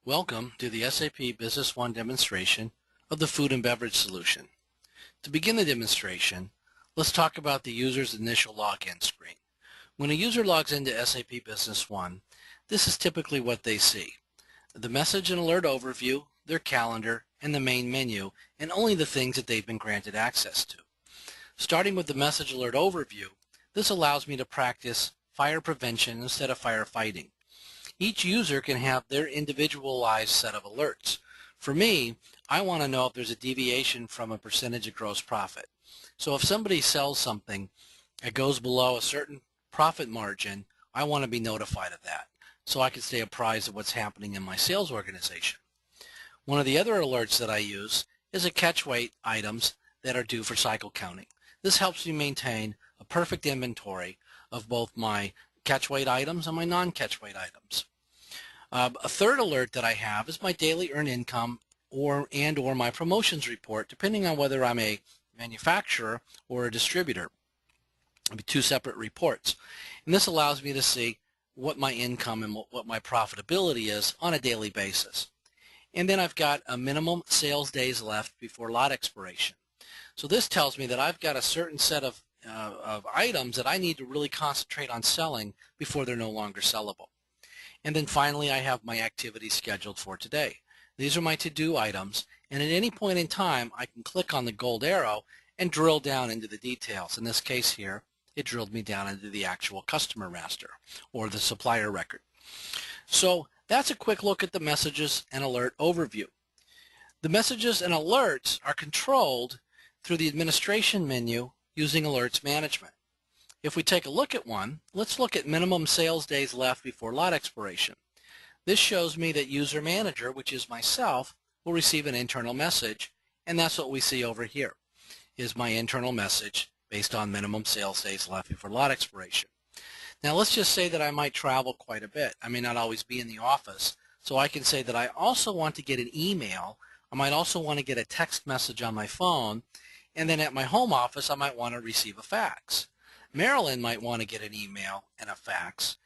Welcome to the SAP Business One demonstration of the food and beverage solution. To begin the demonstration, let's talk about the user's initial login screen. When a user logs into SAP Business One, this is typically what they see: the message and alert overview, their calendar, and the main menu, and only the things that they've been granted access to. Starting with the message alert overview, this allows me to practice fire prevention instead of firefighting. Each user can have their individualized set of alerts. For me, I want to know if there's a deviation from a percentage of gross profit. So if somebody sells something that goes below a certain profit margin, I want to be notified of that so I can stay apprised of what's happening in my sales organization. One of the other alerts that I use is a catch weight items that are due for cycle counting. This helps me maintain a perfect inventory of both my catch weight items and my non-catch weight items. A third alert that I have is my daily earned income or my promotions report, depending on whether I'm a manufacturer or a distributor. It'll be two separate reports. And this allows me to see what my income and what my profitability is on a daily basis. And then I've got a minimum sales days left before lot expiration. So this tells me that I've got a certain set of items that I need to really concentrate on selling before they're no longer sellable. And then finally, I have my activities scheduled for today. These are my to-do items, and at any point in time, I can click on the gold arrow and drill down into the details. In this case here, it drilled me down into the actual customer master or the supplier record. So that's a quick look at the messages and alert overview. The messages and alerts are controlled through the administration menu using alerts management. If we take a look at one, let's look at minimum sales days left before lot expiration. This shows me that user manager, which is myself, will receive an internal message, and that's what we see over here, is my internal message based on minimum sales days left before lot expiration. Now let's just say that I might travel quite a bit. I may not always be in the office, so I can say that I also want to get an email. I might also want to get a text message on my phone, and then at my home office I might want to receive a fax. Marilyn might want to get an email and a fax,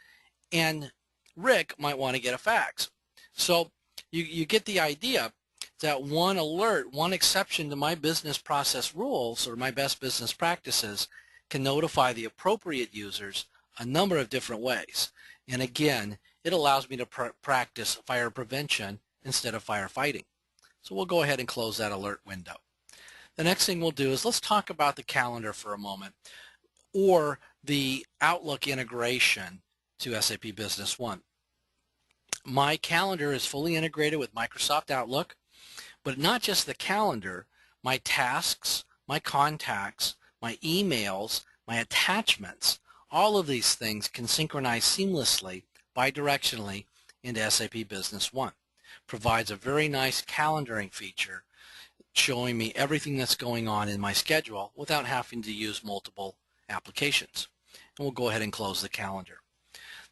and Rick might want to get a fax. So you get the idea that one alert, one exception to my business process rules or my best business practices can notify the appropriate users a number of different ways. And again, it allows me to practice fire prevention instead of firefighting. So we'll go ahead and close that alert window. The next thing we'll do is let's talk about the calendar for a moment, or the Outlook integration to SAP Business One. My calendar is fully integrated with Microsoft Outlook, but not just the calendar, my tasks, my contacts, my emails, my attachments, all of these things can synchronize seamlessly bidirectionally into SAP Business One. Provides a very nice calendaring feature showing me everything that's going on in my schedule without having to use multiple applications. And we'll go ahead and close the calendar.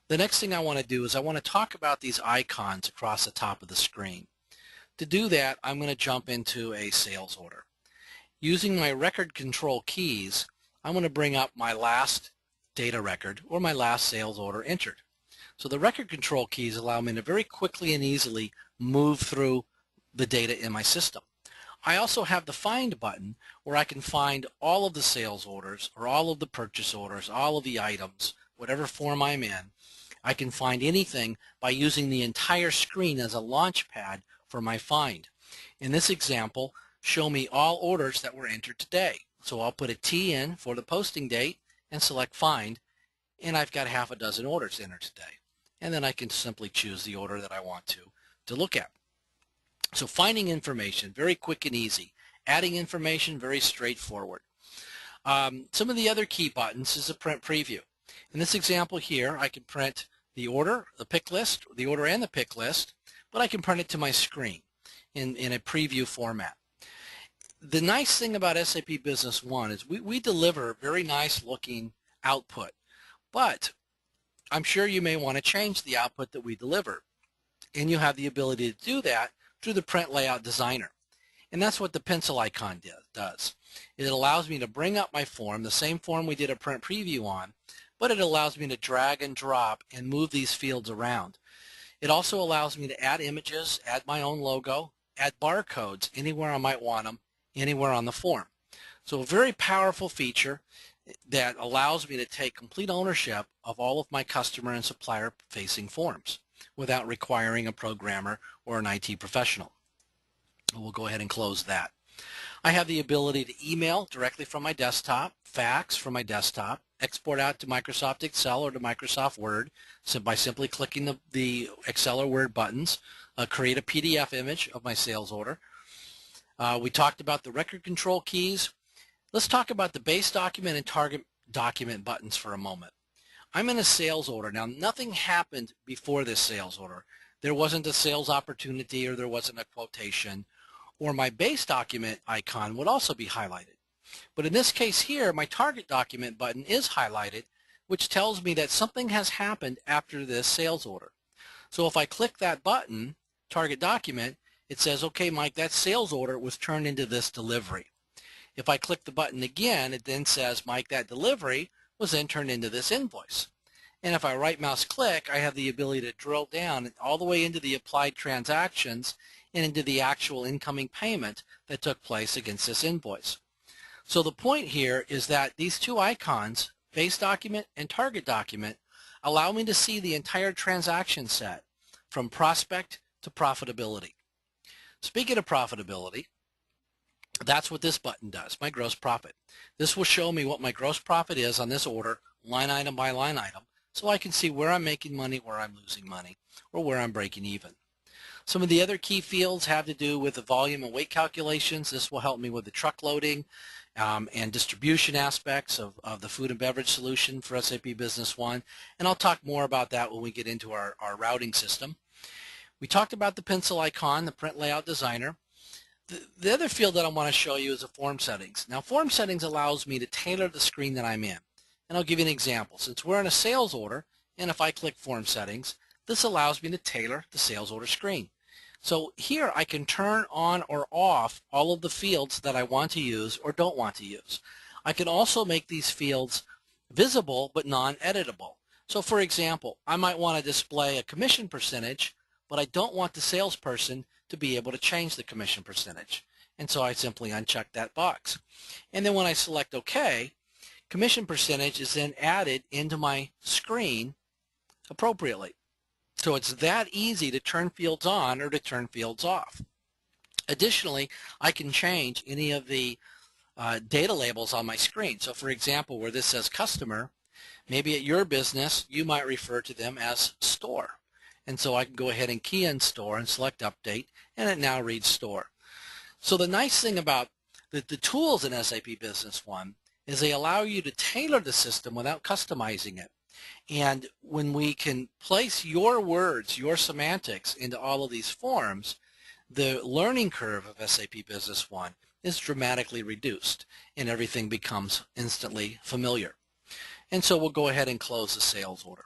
The next thing I want to do is I want to talk about these icons across the top of the screen. To do that, I'm going to jump into a sales order. Using my record control keys, I'm going to bring up my last data record or my last sales order entered. So the record control keys allow me to very quickly and easily move through the data in my system. I also have the Find button where I can find all of the sales orders or all of the purchase orders, all of the items, whatever form I'm in. I can find anything by using the entire screen as a launch pad for my Find. In this example, show me all orders that were entered today. So I'll put a T in for the posting date and select Find, and I've got half a dozen orders entered today. And then I can simply choose the order that I want to look at. So finding information, very quick and easy. Adding information, very straightforward. Some of the other key buttons is a print preview. In this example here, I can print the order, the pick list, the order and the pick list, but I can print it to my screen in a preview format. The nice thing about SAP Business One is we deliver very nice looking output, but I'm sure you may want to change the output that we deliver, and you have the ability to do that through the Print Layout Designer. And that's what the pencil icon does. It allows me to bring up my form, the same form we did a print preview on, but it allows me to drag and drop and move these fields around. It also allows me to add images, add my own logo, add barcodes anywhere I might want them, anywhere on the form. So a very powerful feature that allows me to take complete ownership of all of my customer and supplier facing forms without requiring a programmer or an IT professional. We'll go ahead and close that. I have the ability to email directly from my desktop, fax from my desktop, export out to Microsoft Excel or to Microsoft Word by simply clicking the Excel or Word buttons, create a PDF image of my sales order. We talked about the record control keys. Let's talk about the base document and target document buttons for a moment. I'm in a sales order. Now, nothing happened before this sales order. There wasn't a sales opportunity or there wasn't a quotation, or my base document icon would also be highlighted. But in this case here, my target document button is highlighted, which tells me that something has happened after this sales order. So if I click that button, target document, it says, okay, Mike, that sales order was turned into this delivery. If I click the button again, it then says, Mike, that delivery was then turned into this invoice. And if I right mouse click, I have the ability to drill down all the way into the applied transactions and into the actual incoming payment that took place against this invoice. So the point here is that these two icons, base document and target document, allow me to see the entire transaction set from prospect to profitability. Speaking of profitability, that's what this button does, my gross profit. This will show me what my gross profit is on this order, line item by line item, so I can see where I'm making money, where I'm losing money, or where I'm breaking even. Some of the other key fields have to do with the volume and weight calculations. This will help me with the truck loading and distribution aspects of the food and beverage solution for SAP Business One. And I'll talk more about that when we get into our routing system. We talked about the pencil icon, the print layout designer. The other field that I want to show you is the form settings. Now, form settings allows me to tailor the screen that I'm in. And I'll give you an example. Since we're in a sales order, and if I click form settings, this allows me to tailor the sales order screen. So here I can turn on or off all of the fields that I want to use or don't want to use. I can also make these fields visible but non-editable. So for example, I might want to display a commission percentage, but I don't want the salesperson to be able to change the commission percentage. And so I simply uncheck that box. And then when I select OK, commission percentage is then added into my screen appropriately. So it's that easy to turn fields on or to turn fields off. Additionally, I can change any of the data labels on my screen. So for example, where this says customer, maybe at your business, you might refer to them as store. And so I can go ahead and key in store and select update, and it now reads store. So the nice thing about the tools in SAP Business One is they allow you to tailor the system without customizing it. And when we can place your words, your semantics into all of these forms, the learning curve of SAP Business One is dramatically reduced and everything becomes instantly familiar. And so we'll go ahead and close the sales order.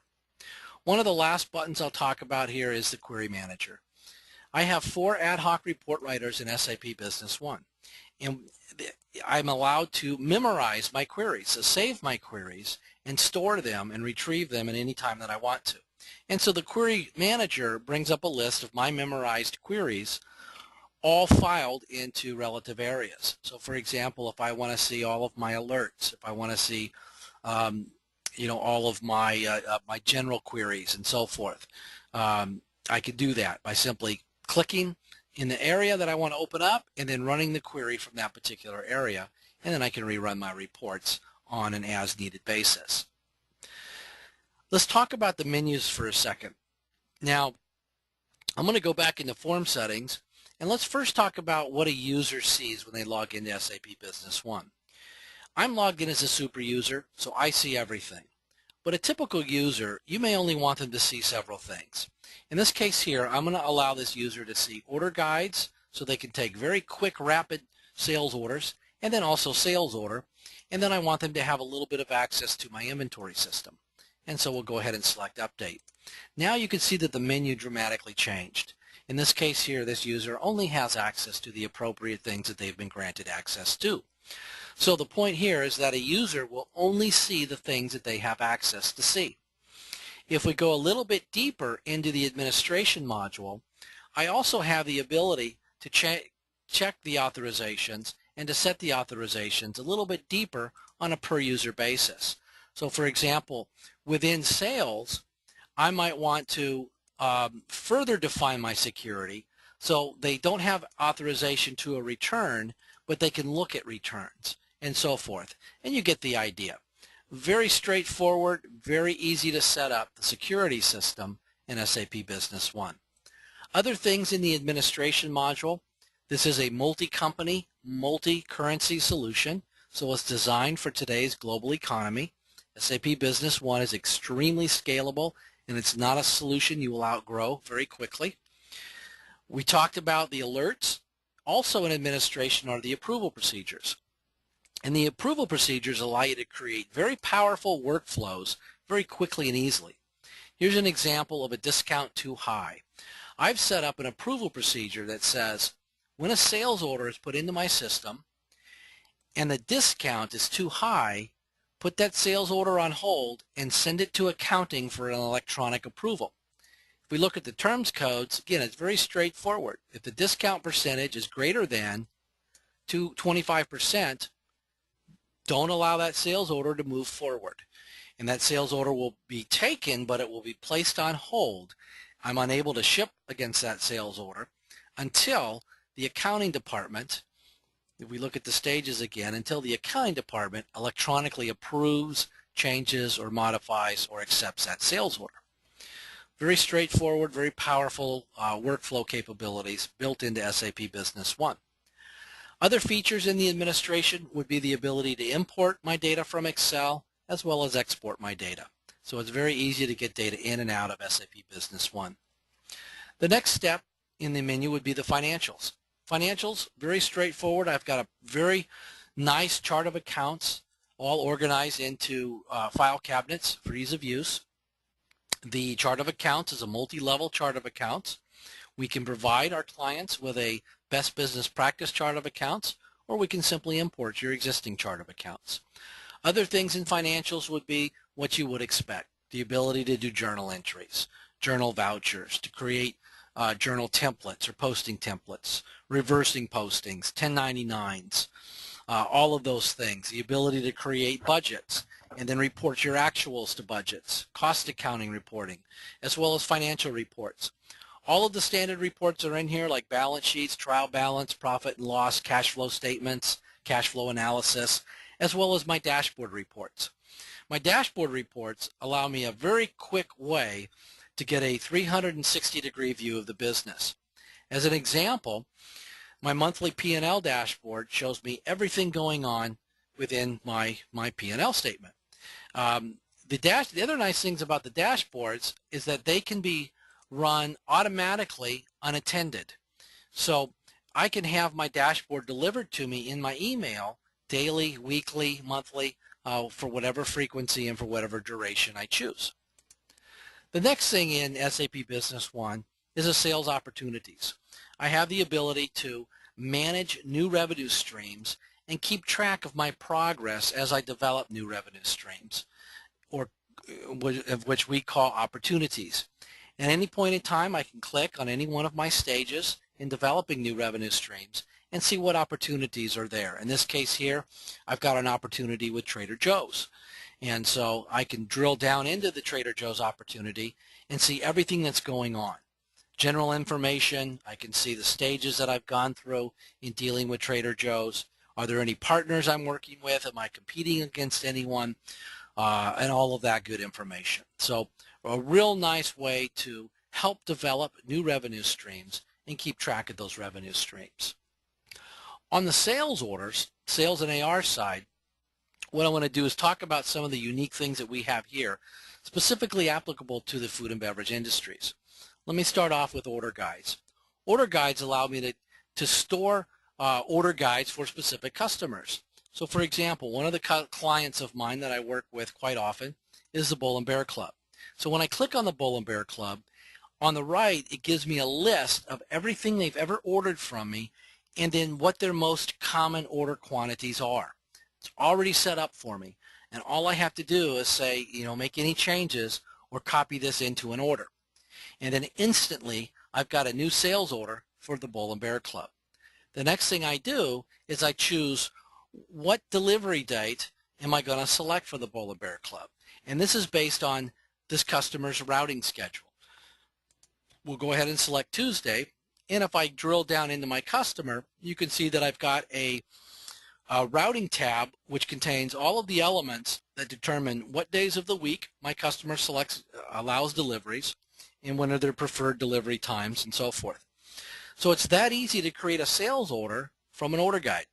One of the last buttons I'll talk about here is the Query Manager. I have 4 ad hoc report writers in SAP Business One, and I'm allowed to memorize my queries, so save my queries and store them and retrieve them at any time that I want to. And so the Query Manager brings up a list of my memorized queries all filed into relative areas. So for example, if I want to see all of my alerts, if I want to see all of my my general queries and so forth, I could do that by simply clicking in the area that I want to open up and then running the query from that particular area, and then I can rerun my reports on an as-needed basis. Let's talk about the menus for a second. Now, I'm going to go back into form settings, and let's first talk about what a user sees when they log into SAP Business One. I'm logged in as a super user, so I see everything. But a typical user, you may only want them to see several things. In this case here, I'm going to allow this user to see order guides so they can take very quick, rapid sales orders, and then also sales order. And then I want them to have a little bit of access to my inventory system. And so we'll go ahead and select Update. Now you can see that the menu dramatically changed. In this case here, this user only has access to the appropriate things that they've been granted access to. So the point here is that a user will only see the things that they have access to see. If we go a little bit deeper into the administration module, I also have the ability to check the authorizations and to set the authorizations a little bit deeper on a per user basis. So for example, within sales, I might want to further define my security so they don't have authorization to a return, but they can look at returns and so forth. And you get the idea. Very straightforward, very easy to set up the security system in SAP Business One. Other things in the administration module, this is a multi-company, multi-currency solution, so it's designed for today's global economy. SAP Business One is extremely scalable, and it's not a solution you will outgrow very quickly. We talked about the alerts. Also in administration are the approval procedures. And the approval procedures allow you to create very powerful workflows very quickly and easily. Here's an example of a discount too high. I've set up an approval procedure that says when a sales order is put into my system and the discount is too high, put that sales order on hold and send it to accounting for an electronic approval. If we look at the terms codes, again, it's very straightforward. If the discount percentage is greater than 25%, don't allow that sales order to move forward. And that sales order will be taken, but it will be placed on hold. I'm unable to ship against that sales order until the accounting department, if we look at the stages again, until the accounting department electronically approves, changes, or modifies, or accepts that sales order. Very straightforward, very powerful workflow capabilities built into SAP Business One. Other features in the administration would be the ability to import my data from Excel as well as export my data. So it's very easy to get data in and out of SAP Business One. The next step in the menu would be the financials. Financials, very straightforward. I've got a very nice chart of accounts all organized into file cabinets for ease of use. The chart of accounts is a multi-level chart of accounts. We can provide our clients with a best business practice chart of accounts, or we can simply import your existing chart of accounts. Other things in financials would be what you would expect. The ability to do journal entries, journal vouchers, to create journal templates or posting templates, reversing postings, 1099s, all of those things. The ability to create budgets and then report your actuals to budgets, cost accounting reporting, as well as financial reports. All of the standard reports are in here, like balance sheets, trial balance, profit and loss, cash flow statements, cash flow analysis, as well as my dashboard reports. My dashboard reports allow me a very quick way to get a 360-degree view of the business. As an example, my monthly P&L dashboard shows me everything going on within my P&L statement. The other nice things about the dashboards is that they can be run automatically unattended. So I can have my dashboard delivered to me in my email daily, weekly, monthly, for whatever frequency and for whatever duration I choose. The next thing in SAP Business One is the sales opportunities. I have the ability to manage new revenue streams and keep track of my progress as I develop new revenue streams, or which we call opportunities. At any point in time, I can click on any one of my stages in developing new revenue streams and see what opportunities are there. In this case here, I've got an opportunity with Trader Joe's. And so I can drill down into the Trader Joe's opportunity and see everything that's going on. General information, I can see the stages that I've gone through in dealing with Trader Joe's. Are there any partners I'm working with? Am I competing against anyone? And all of that good information. So a real nice way to help develop new revenue streams and keep track of those revenue streams. On the sales orders, sales and AR side, what I want to do is talk about some of the unique things that we have here, specifically applicable to the food and beverage industries. Let me start off with order guides. Order guides allow me to store order guides for specific customers. So for example, one of the clients of mine that I work with quite often is the Bull and Bear Club. So when I click on the Bull and Bear Club, on the right it gives me a list of everything they've ever ordered from me and then what their most common order quantities are. It's already set up for me, and all I have to do is say, make any changes or copy this into an order. And then instantly I've got a new sales order for the Bull and Bear Club. The next thing I do is I choose what delivery date am I going to select for the Bull and Bear Club. And this is based on this customer's routing schedule. We'll go ahead and select Tuesday, and if I drill down into my customer, you can see that I've got a routing tab which contains all of the elements that determine what days of the week my customer allows deliveries and when are their preferred delivery times and so forth. So it's that easy to create a sales order from an order guide.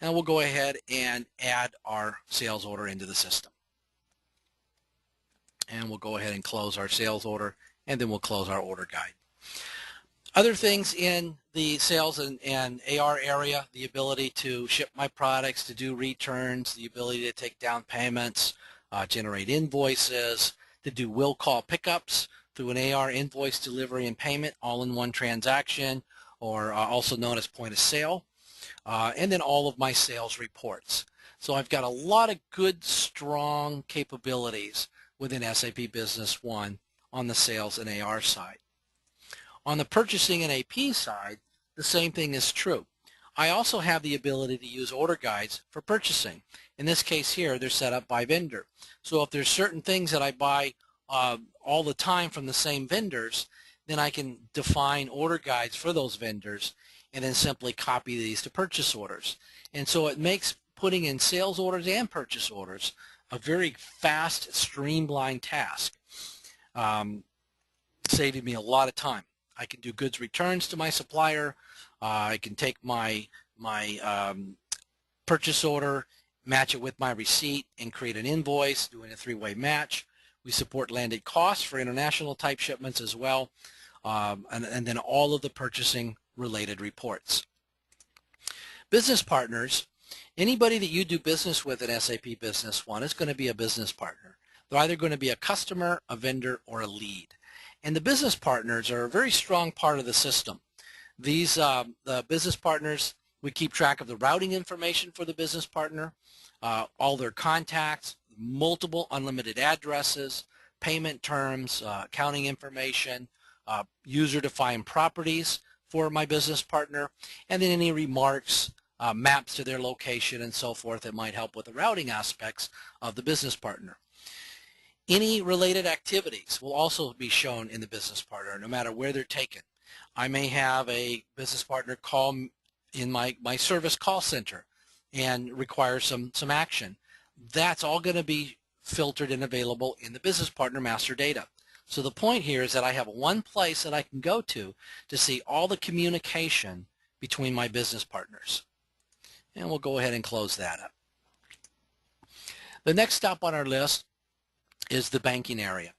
And we'll go ahead and add our sales order into the system. And we'll go ahead and close our sales order, and then we'll close our order guide. Other things in the sales and AR area, the ability to ship my products, to do returns, the ability to take down payments, generate invoices, to do will call pickups through an AR invoice delivery and payment all in one transaction, or also known as point of sale, and then all of my sales reports. So I've got a lot of good, strong capabilities within SAP Business One on the sales and AR side. On the purchasing and AP side, the same thing is true. I also have the ability to use order guides for purchasing. In this case here, they're set up by vendor. So if there's certain things that I buy all the time from the same vendors, then I can define order guides for those vendors and then simply copy these to purchase orders. And so it makes putting in sales orders and purchase orders a very fast, streamlined task, saving me a lot of time. I can do goods returns to my supplier. I can take my purchase order, match it with my receipt, and create an invoice, doing a three-way match. We support landed costs for international type shipments as well, and then all of the purchasing related reports. Business partners, anybody that you do business with in SAP Business One is going to be a business partner. They're either going to be a customer, a vendor, or a lead. And the business partners are a very strong part of the system. These the business partners, we keep track of the routing information for the business partner, all their contacts, multiple unlimited addresses, payment terms, accounting information, user-defined properties for my business partner, and then any remarks, maps to their location and so forth that might help with the routing aspects of the business partner. Any related activities will also be shown in the business partner, no matter where they're taken. I may have a business partner call in my service call center and require some action. That's all going to be filtered and available in the business partner master data. So the point here is that I have one place that I can go to see all the communication between my business partners. And we'll go ahead and close that up. The next stop on our list is the banking area.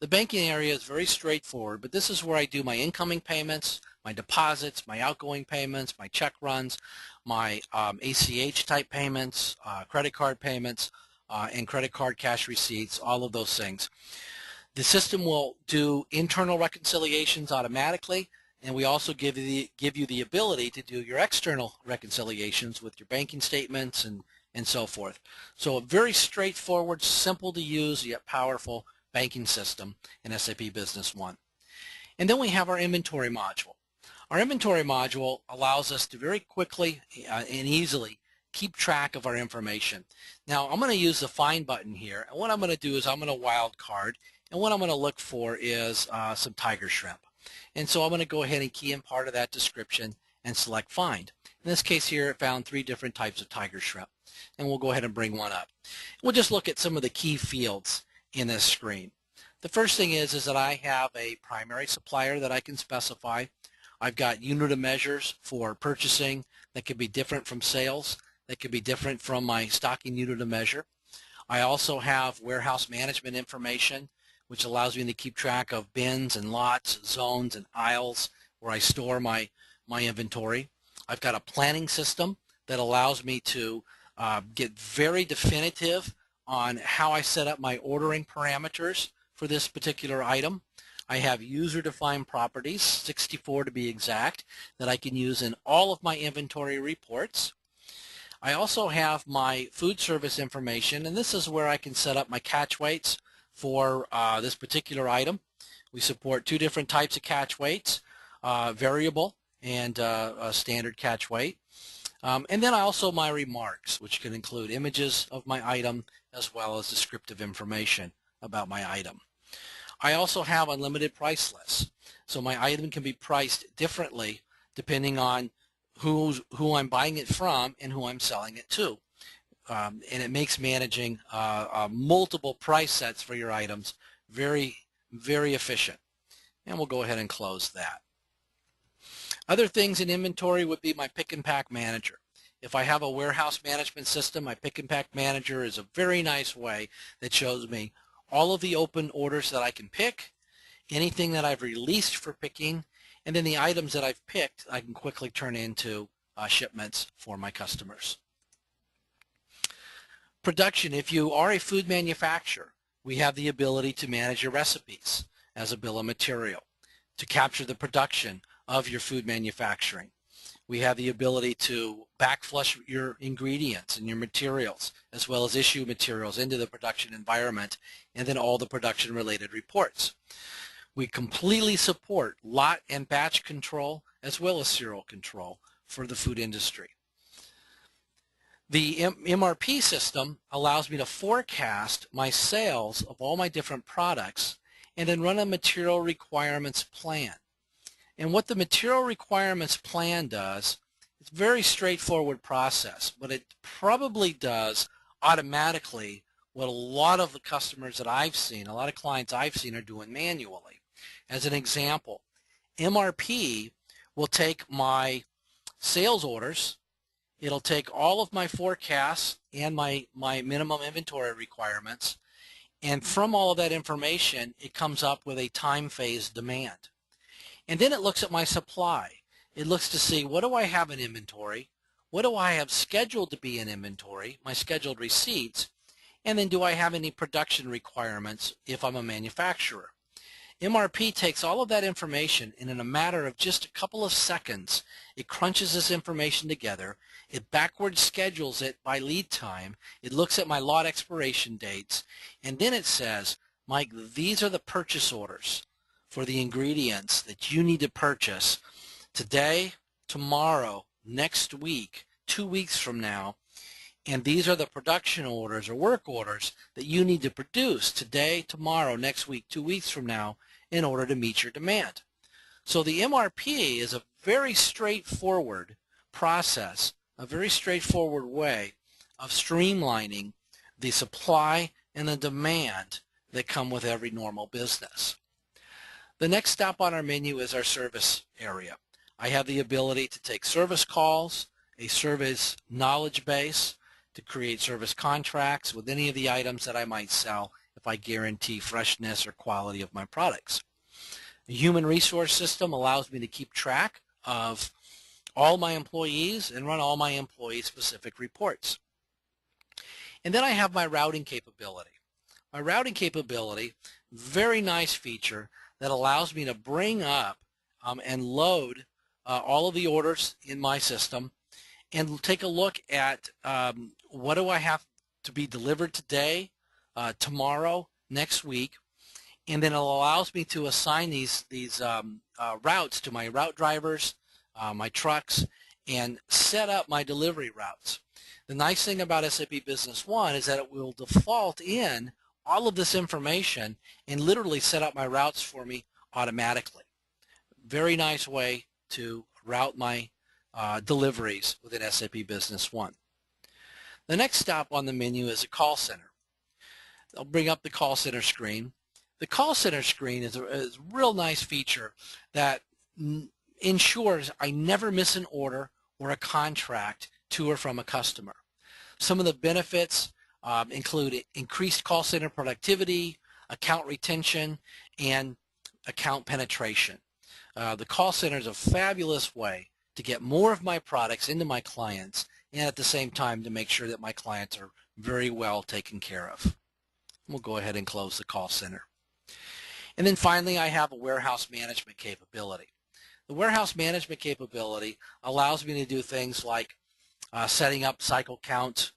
The banking area is very straightforward, but this is where I do my incoming payments, my deposits, my outgoing payments, my check runs, my ACH type payments, credit card payments, and credit card cash receipts, all of those things. The system will do internal reconciliations automatically, and we also give you the ability to do your external reconciliations with your banking statements and so forth. So a very straightforward, simple to use, yet powerful banking system in SAP Business One. And then we have our inventory module. Our inventory module allows us to very quickly and easily keep track of our information. Now I'm going to use the find button here, and what I'm going to do is I'm going to wildcard, and what I'm going to look for is some tiger shrimp. And so I'm going to go ahead and key in part of that description and select find. In this case here, it found 3 different types of tiger shrimp, and we'll go ahead and bring one up. We'll just look at some of the key fields in this screen. The first thing is that I have a primary supplier that I can specify. I've got unit of measures for purchasing that could be different from sales, that could be different from my stocking unit of measure. I also have warehouse management information, which allows me to keep track of bins and lots, zones and aisles where I store my inventory. I've got a planning system that allows me to get very definitive on how I set up my ordering parameters for this particular item. I have user-defined properties, 64 to be exact, that I can use in all of my inventory reports. I also have my food service information, and this is where I can set up my catch weights for this particular item. We support two different types of catch weights, variable and a standard catch weight. And then also my remarks, which can include images of my item as well as descriptive information about my item. I also have unlimited price lists, so my item can be priced differently depending on who I'm buying it from and who I'm selling it to. And it makes managing multiple price sets for your items very, very efficient. And we'll go ahead and close that. Other things in inventory would be my pick and pack manager. If I have a warehouse management system, my pick and pack manager is a very nice way that shows me all of the open orders that I can pick, anything that I've released for picking, and then the items that I've picked I can quickly turn into shipments for my customers. Production. If you are a food manufacturer, we have the ability to manage your recipes as a bill of material, to capture the production of your food manufacturing. We have the ability to backflush your ingredients and your materials, as well as issue materials into the production environment, and then all the production related reports. We completely support lot and batch control as well as serial control for the food industry. The MRP system allows me to forecast my sales of all my different products and then run a material requirements plan. And what the material requirements plan does, it's a very straightforward process, but it probably does automatically what a lot of the customers that I've seen, a lot of clients I've seen are doing manually. As an example, MRP will take my sales orders, it'll take all of my forecasts and my minimum inventory requirements, and from all of that information, it comes up with a time phase demand. And then it looks at my supply. It looks to see, what do I have in inventory? What do I have scheduled to be in inventory, my scheduled receipts? And then do I have any production requirements if I'm a manufacturer? MRP takes all of that information and in a matter of just a couple of seconds, it crunches this information together, it backward schedules it by lead time, it looks at my lot expiration dates, and then it says, Mike, these are the purchase orders for the ingredients that you need to purchase today, tomorrow, next week, 2 weeks from now, and these are the production orders or work orders that you need to produce today, tomorrow, next week, 2 weeks from now in order to meet your demand. So the MRP is a very straightforward process, a very straightforward way of streamlining the supply and the demand that come with every normal business. The next stop on our menu is our service area. I have the ability to take service calls, a service knowledge base, to create service contracts with any of the items that I might sell if I guarantee freshness or quality of my products. The human resource system allows me to keep track of all my employees and run all my employee-specific reports. And then I have my routing capability. My routing capability, very nice feature that allows me to bring up and load all of the orders in my system and take a look at what do I have to be delivered today, tomorrow, next week, and then it allows me to assign these routes to my route drivers, my trucks, and set up my delivery routes. The nice thing about SAP Business One is that it will default in all of this information and literally set up my routes for me automatically. Very nice way to route my deliveries within SAP Business One. The next stop on the menu is a call center. I'll bring up the call center screen. The call center screen is a real nice feature that ensures I never miss an order or a contract to or from a customer. Some of the benefits include increased call center productivity, account retention, and account penetration. The call center is a fabulous way to get more of my products into my clients and at the same time to make sure that my clients are very well taken care of. We'll go ahead and close the call center. And then finally, I have a warehouse management capability. The warehouse management capability allows me to do things like setting up cycle count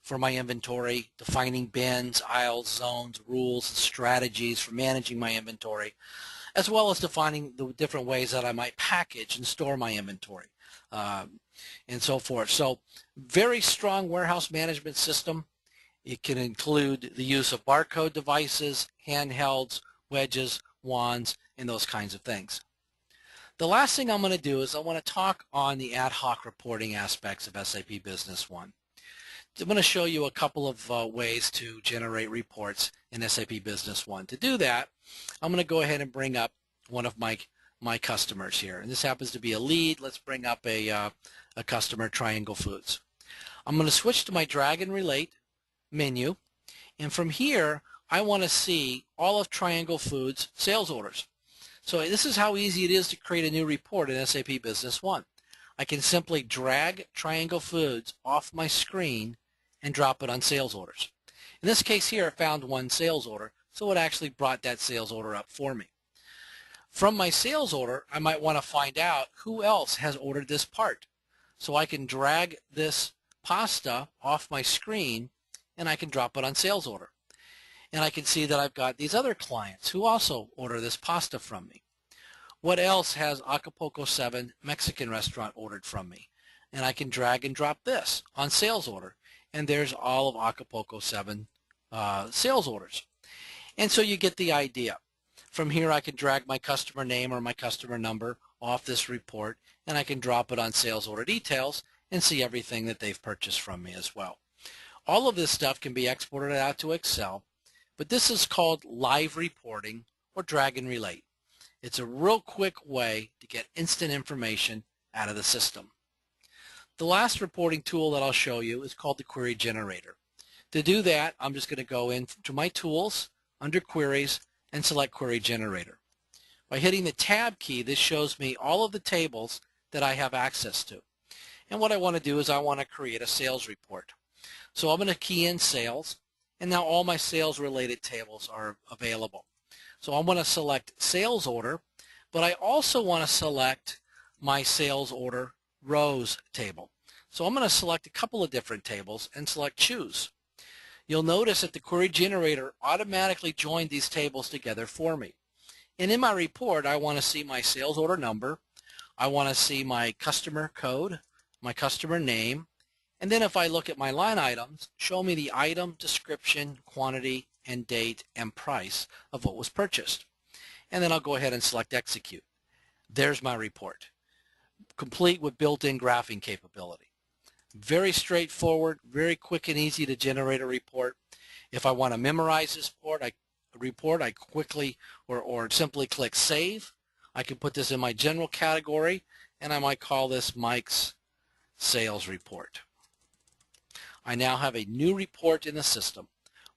for my inventory, defining bins, aisles, zones, rules, strategies for managing my inventory, as well as defining the different ways that I might package and store my inventory, and so forth. So very strong warehouse management system. It can include the use of barcode devices, handhelds, wedges, wands, and those kinds of things. The last thing I'm going to do is I want to talk on the ad hoc reporting aspects of SAP Business One. I'm going to show you a couple of ways to generate reports in SAP Business One. To do that, I'm going to go ahead and bring up one of my customers here. And this happens to be a lead. Let's bring up a customer, Triangle Foods. I'm going to switch to my drag and relate menu. And from here, I want to see all of Triangle Foods sales orders. So this is how easy it is to create a new report in SAP Business One. I can simply drag Triangle Foods off my screen and drop it on sales orders. In this case here, it found one sales order, so it actually brought that sales order up for me. From my sales order, I might want to find out who else has ordered this part. So I can drag this pasta off my screen and I can drop it on sales order. And I can see that I've got these other clients who also order this pasta from me. What else has Acapulco 7 Mexican restaurant ordered from me? And I can drag and drop this on sales order. And there's all of Acapulco 7 sales orders. And so you get the idea. From here I can drag my customer name or my customer number off this report and I can drop it on sales order details and see everything that they've purchased from me as well. All of this stuff can be exported out to Excel, but this is called live reporting or drag and relate. It's a real quick way to get instant information out of the system. The last reporting tool that I'll show you is called the Query Generator. To do that, I'm just going to go into my tools, under Queries, and select Query Generator. By hitting the Tab key, this shows me all of the tables that I have access to. And what I want to do is I want to create a sales report. So I'm going to key in sales, and now all my sales related tables are available. So I'm going to select sales order, but I also want to select my sales order rows table. So I'm going to select a couple of different tables and select choose. You'll notice that the Query Generator automatically joined these tables together for me. And in my report, I want to see my sales order number, I want to see my customer code, my customer name, and then if I look at my line items, show me the item, description, quantity, and date and price of what was purchased. And then I'll go ahead and select execute. There's my report, complete with built-in graphing capability. Very straightforward, very quick and easy to generate a report. If I want to memorize this report, I quickly or simply click Save. I can put this in my general category, and I might call this Mike's Sales Report. I now have a new report in the system.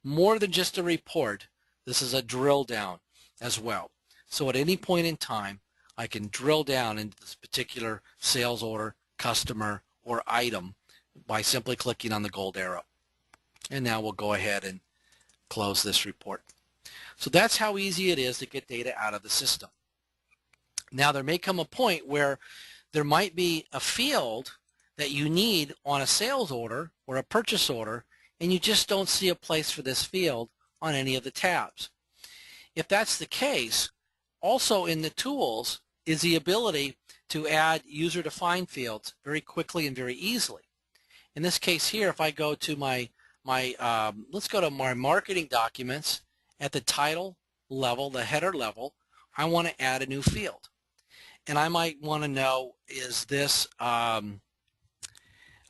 More than just a report, this is a drill down as well. So at any point in time, I can drill down into this particular sales order, customer, or item by simply clicking on the gold arrow. And now we'll go ahead and close this report. So that's how easy it is to get data out of the system. Now there may come a point where there might be a field that you need on a sales order or a purchase order, and you just don't see a place for this field on any of the tabs. If that's the case, also in the tools is the ability to add user-defined fields very quickly and very easily. In this case here, if I go to let's go to my marketing documents at the title level, the header level, I want to add a new field. And I might want to know, is this, I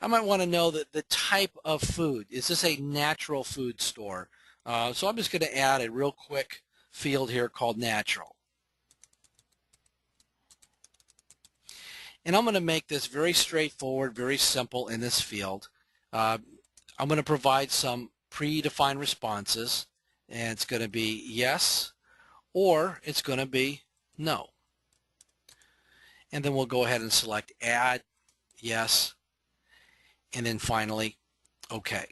might want to know the type of food. Is this a natural food store? So I'm just going to add a real quick field here called natural. And I'm going to make this very straightforward, very simple in this field. I'm going to provide some predefined responses, and it's going to be yes, or it's going to be no. And then we'll go ahead and select add, yes, and then finally, okay.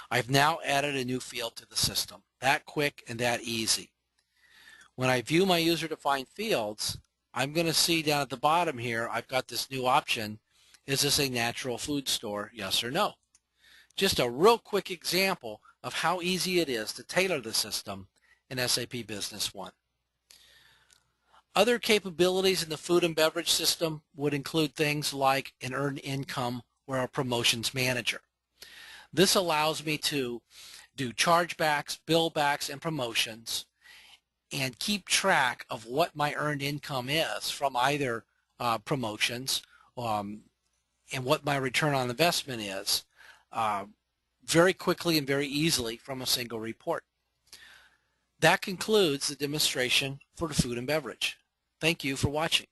I've now added a new field to the system. That quick and that easy. When I view my user-defined fields, I'm going to see down at the bottom here, I've got this new option. Is this a natural food store, yes or no? Just a real quick example of how easy it is to tailor the system in SAP Business One. Other capabilities in the food and beverage system would include things like an earned income or a promotions manager. This allows me to do chargebacks, billbacks, and promotions and keep track of what my earned income is from either promotions and what my return on investment is very quickly and very easily from a single report. That concludes the demonstration for the food and beverage. Thank you for watching.